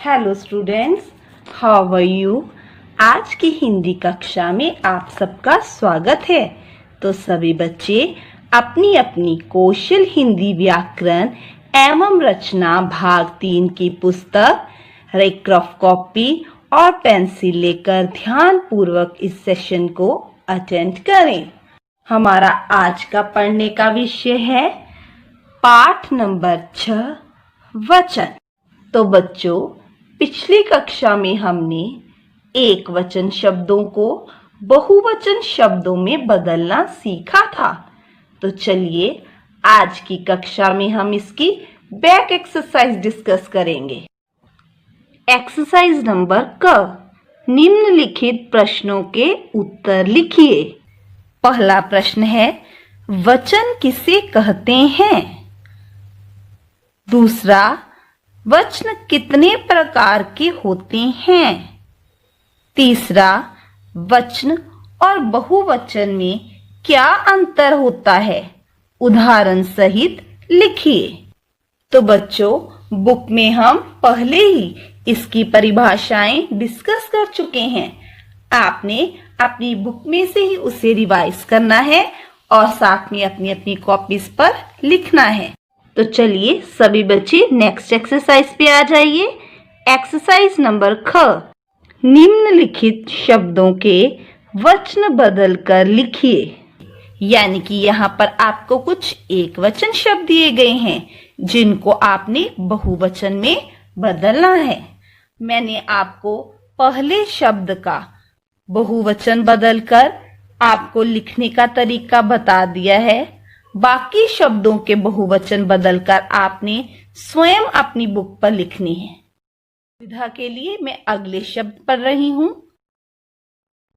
Hello students, how are you. आज की हिंदी कक्षा में आप सबका स्वागत है। तो सभी बच्चे अपनी अपनी कौशल हिंदी व्याकरण एवं रचना भाग 3 की पुस्तक एक रफ कॉपी और पेंसिल लेकर ध्यान पूर्वक इस सेशन को अटेंड करें। हमारा आज का पढ़ने का विषय है पाठ नंबर 6 वचन। तो बच्चों, पिछली कक्षा में हमने एक वचन शब्दों को बहुवचन शब्दों में बदलना सीखा था। तो चलिए आज की कक्षा में हम इसकी बैक एक्सरसाइज डिस्कस करेंगे। एक्सरसाइज नंबर क, निम्नलिखित प्रश्नों के उत्तर लिखिए। पहला प्रश्न है, वचन किसे कहते हैं? दूसरा, वचन कितने प्रकार के होते हैं? तीसरा, वचन और बहुवचन में क्या अंतर होता है? उदाहरण सहित लिखिए। तो बच्चों, बुक में हम पहले ही इसकी परिभाषाएं डिस्कस कर चुके हैं। आपने अपनी बुक में से ही उसे रिवाइज करना है और साथ में अपनी अपनी कॉपीज पर लिखना है। तो चलिए सभी बच्चे नेक्स्ट एक्सरसाइज पे आ जाइए। एक्सरसाइज नंबर ख, निम्नलिखित शब्दों के वचन बदल कर लिखिए। यानी कि यहाँ पर आपको कुछ एक वचन शब्द दिए गए हैं जिनको आपने बहुवचन में बदलना है। मैंने आपको पहले शब्द का बहुवचन बदलकर आपको लिखने का तरीका बता दिया है। बाकी शब्दों के बहुवचन बदलकर आपने स्वयं अपनी बुक पर लिखनी है। सुविधा के लिए मैं अगले शब्द पढ़ रही हूं।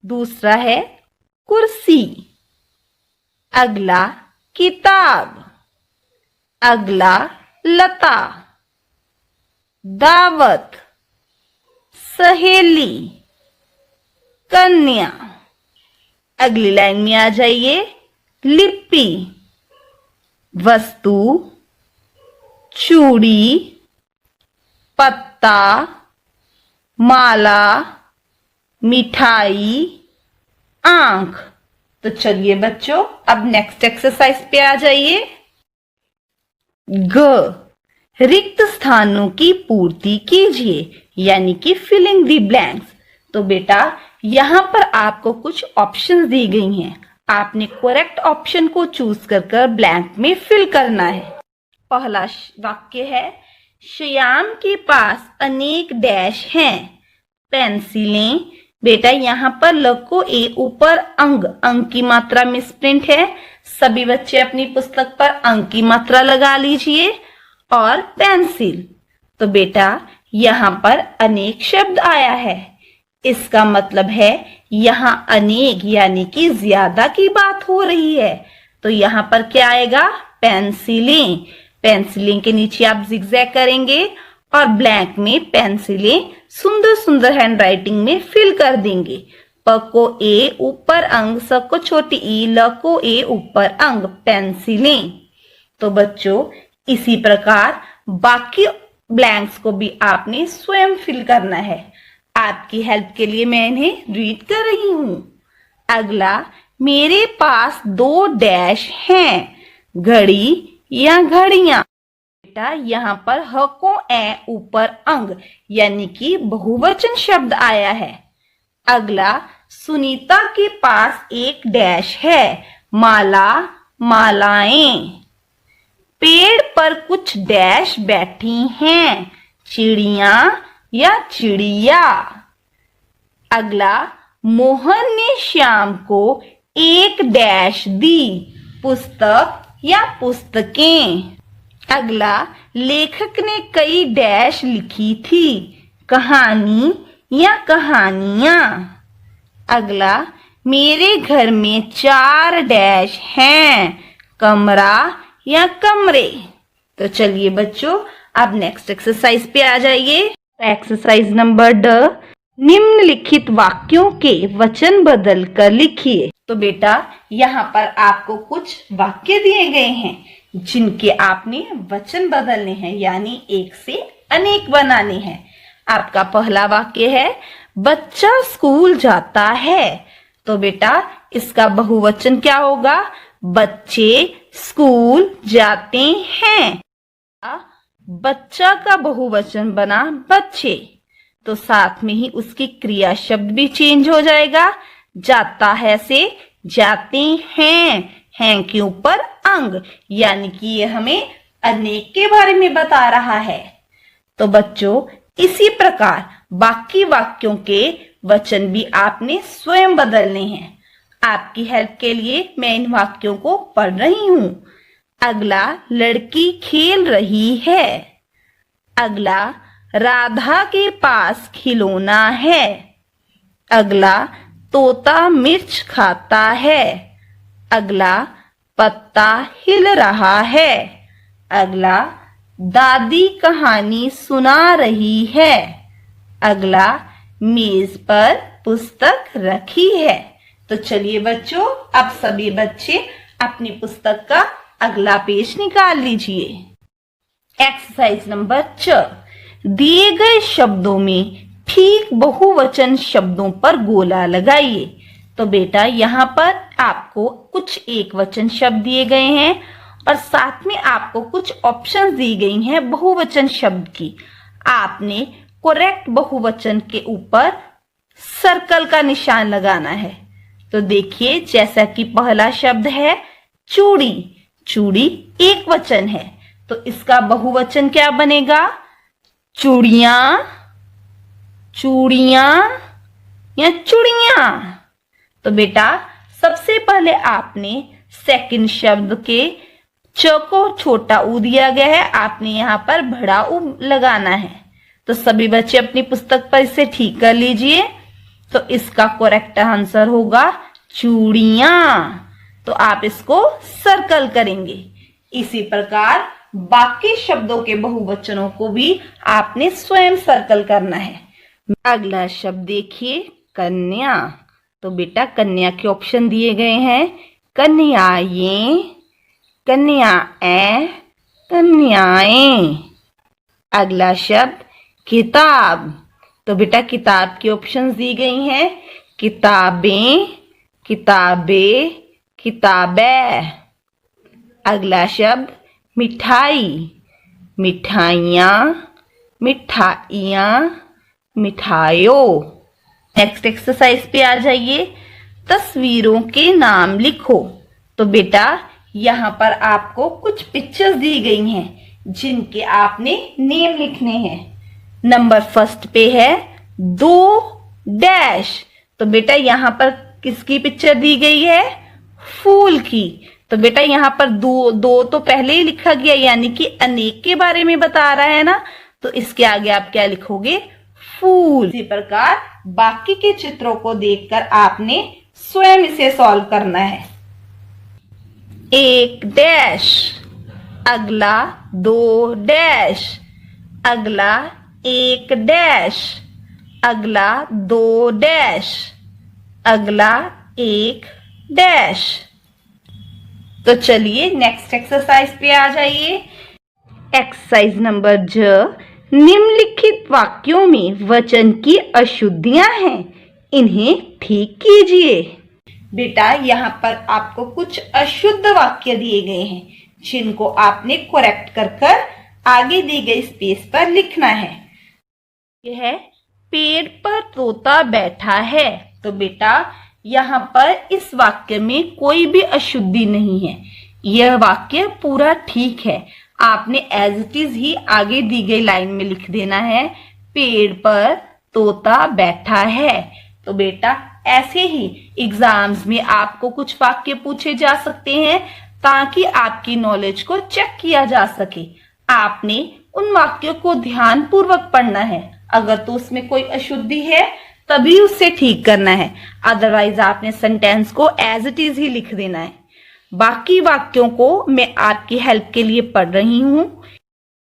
दूसरा है कुर्सी, अगला किताब, अगला लता, दावत, सहेली, कन्या। अगली लाइन में आ जाइए, लिपि, वस्तु, चूड़ी, पत्ता, माला, मिठाई, आंख। तो चलिए बच्चों, अब नेक्स्ट एक्सरसाइज पे आ जाइए। ग, रिक्त स्थानों की पूर्ति कीजिए, यानी कि फिलिंग द ब्लैंक्स। तो बेटा, यहाँ पर आपको कुछ ऑप्शंस दी गई हैं। आपने करेक्ट ऑप्शन को चूज कर ब्लैंक में फिल करना है। पहला वाक्य है, श्याम के पास अनेक डैश हैं। पेंसिलें। बेटा यहाँ पर ल को ए ऊपर अंग की मात्रा मिसप्रिंट है। सभी बच्चे अपनी पुस्तक पर अंग की मात्रा लगा लीजिए। और पेंसिल। तो बेटा यहाँ पर अनेक शब्द आया है। इसका मतलब है यहाँ अनेक यानी कि ज्यादा की बात हो रही है। तो यहाँ पर क्या आएगा? पेंसिलें। पेंसिलें के नीचे आप जिगजैग करेंगे और ब्लैंक में पेंसिलें सुंदर सुंदर हैंडराइटिंग में फिल कर देंगे। प को ए ऊपर अंग, स को छोटी ई, ल को ए ऊपर अंग, पेंसिलें। तो बच्चों, इसी प्रकार बाकी ब्लैंक्स को भी आपने स्वयं फिल करना है। आपकी हेल्प के लिए मैं इन्हें रीड कर रही हूं। अगला, मेरे पास 2 डैश हैं। घड़ी या घड़ियां। बेटा यहाँ पर ह को ए ऊपर अंग यानी कि बहुवचन शब्द आया है। अगला, सुनीता के पास 1 डैश है। माला, मालाएं। पेड़ पर कुछ डैश बैठी हैं। चिड़िया या चिड़िया। अगला, मोहन ने श्याम को 1 डैश दी। पुस्तक या पुस्तकें। अगला, लेखक ने कई डैश लिखी थी। कहानी या कहानियां। अगला, मेरे घर में 4 डैश हैं। कमरा या कमरे। तो चलिए बच्चों, अब नेक्स्ट एक्सरसाइज पे आ जाइए। एक्सरसाइज नंबर ड, निम्नलिखित वाक्यों के वचन बदल कर लिखिए। तो बेटा यहाँ पर आपको कुछ वाक्य दिए गए हैं जिनके आपने वचन बदलने हैं, यानी एक से अनेक बनाने हैं। आपका पहला वाक्य है बच्चा स्कूल जाता है। तो बेटा इसका बहुवचन क्या होगा? बच्चे स्कूल जाते हैं। बच्चा का बहुवचन बना बच्चे, तो साथ में ही उसकी क्रिया शब्द भी चेंज हो जाएगा। जाता है से जाते हैं के ऊपर अंग, यानी कि ये हमें अनेक के बारे में बता रहा है। तो बच्चों इसी प्रकार बाकी वाक्यों के वचन भी आपने स्वयं बदलने हैं। आपकी हेल्प के लिए मैं इन वाक्यों को पढ़ रही हूं। अगला लड़की खेल रही है। अगला राधा के पास खिलौना है। अगला तोता मिर्च खाता है। अगला पत्ता हिल रहा है। अगला दादी कहानी सुना रही है। अगला मेज पर पुस्तक रखी है। तो चलिए बच्चों, अब सभी बच्चे अपनी पुस्तक का अगला पेज निकाल लीजिए। एक्सरसाइज नंबर 4, दिए गए शब्दों में ठीक बहुवचन शब्दों पर गोला लगाइए। तो बेटा यहाँ पर आपको कुछ एक वचन शब्द दिए गए हैं और साथ में आपको कुछ ऑप्शंस दी गई हैं बहुवचन शब्द की। आपने करेक्ट बहुवचन के ऊपर सर्कल का निशान लगाना है। तो देखिए, जैसा कि पहला शब्द है चूड़ी। चूड़ी एक वचन है, तो इसका बहुवचन क्या बनेगा? चूड़ियां, चूड़ियां या चूड़ियां। तो बेटा सबसे पहले आपने सेकंड शब्द के च को छोटा ऊ दिया गया है, आपने यहाँ पर बड़ा ऊ लगाना है। तो सभी बच्चे अपनी पुस्तक पर इसे ठीक कर लीजिए। तो इसका करेक्ट आंसर होगा चूड़ियां। तो आप इसको सर्कल करेंगे। इसी प्रकार बाकी शब्दों के बहुवचनों को भी आपने स्वयं सर्कल करना है। अगला शब्द देखिए कन्या। तो बेटा कन्या के ऑप्शन दिए गए हैं कन्याएं, कन्याएं, कन्याएं। अगला शब्द किताब। तो बेटा किताब की ऑप्शंस दी गई हैं किताबें, किताबें, किताबें। अगला शब्द मिठाई। मिठाइयाँ, मिठाइयाँ, मिठाइयों। नेक्स्ट एक्सरसाइज पे आ जाइए। तस्वीरों के नाम लिखो। तो बेटा यहाँ पर आपको कुछ पिक्चर्स दी गई हैं जिनके आपने नेम लिखने हैं। नंबर फर्स्ट पे है 2 डैश। तो बेटा यहाँ पर किसकी पिक्चर दी गई है? फूल की। तो बेटा यहाँ पर दो तो पहले ही लिखा गया, यानी कि अनेक के बारे में बता रहा है ना। तो इसके आगे आप क्या लिखोगे? फूल। इसी प्रकार बाकी के चित्रों को देखकर आपने स्वयं इसे सॉल्व करना है। 1 डैश, अगला 2 डैश, अगला 1 डैश, अगला 2 डैश, अगला 1 डैश। तो चलिए नेक्स्ट एक्सरसाइज पे आ जाइए। एक्सरसाइज नंबर ज, निम्नलिखित वाक्यों में वचन की अशुद्धियां हैं, इन्हें ठीक कीजिए। बेटा यहाँ पर आपको कुछ अशुद्ध वाक्य दिए गए हैं जिनको आपने करेक्ट कर आगे दी गई स्पेस पर लिखना है। यह है पेड़ पर तोता बैठा है। तो बेटा यहाँ पर इस वाक्य में कोई भी अशुद्धि नहीं है, यह वाक्य पूरा ठीक है। आपने एज इट इज ही आगे दी गई लाइन में लिख देना है पेड़ पर तोता बैठा है। तो बेटा ऐसे ही एग्जाम्स में आपको कुछ वाक्य पूछे जा सकते हैं ताकि आपकी नॉलेज को चेक किया जा सके। आपने उन वाक्यों को ध्यान पूर्वक पढ़ना है। अगर तो उसमें कोई अशुद्धि है तभी उसे ठीक करना है, अदरवाइज आपने सेंटेंस को एज इट इज ही लिख देना है। बाकी वाक्यों को मैं आपकी हेल्प के लिए पढ़ रही हूं,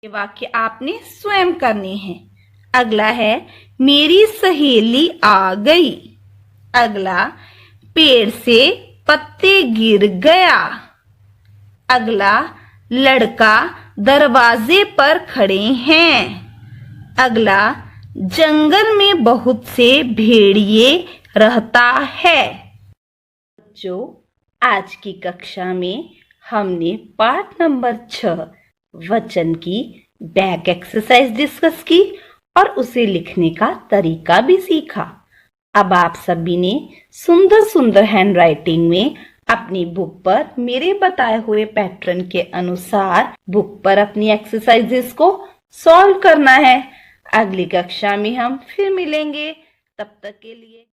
ये वाक्य आपने स्वयं करने हैं। अगला है मेरी सहेली आ गई। अगला पेड़ से पत्ते गिर गया। अगला लड़का दरवाजे पर खड़े हैं। अगला जंगल में बहुत से भेड़िए रहता है। बच्चों, आज की कक्षा में हमने पाठ नंबर 6 वचन की बैक एक्सरसाइज डिस्कस की और उसे लिखने का तरीका भी सीखा। अब आप सभी ने सुंदर सुंदर हैंडराइटिंग में अपनी बुक पर मेरे बताए हुए पैटर्न के अनुसार बुक पर अपनी एक्सरसाइजेस को सॉल्व करना है। अगली कक्षा में हम फिर मिलेंगे। तब तक के लिए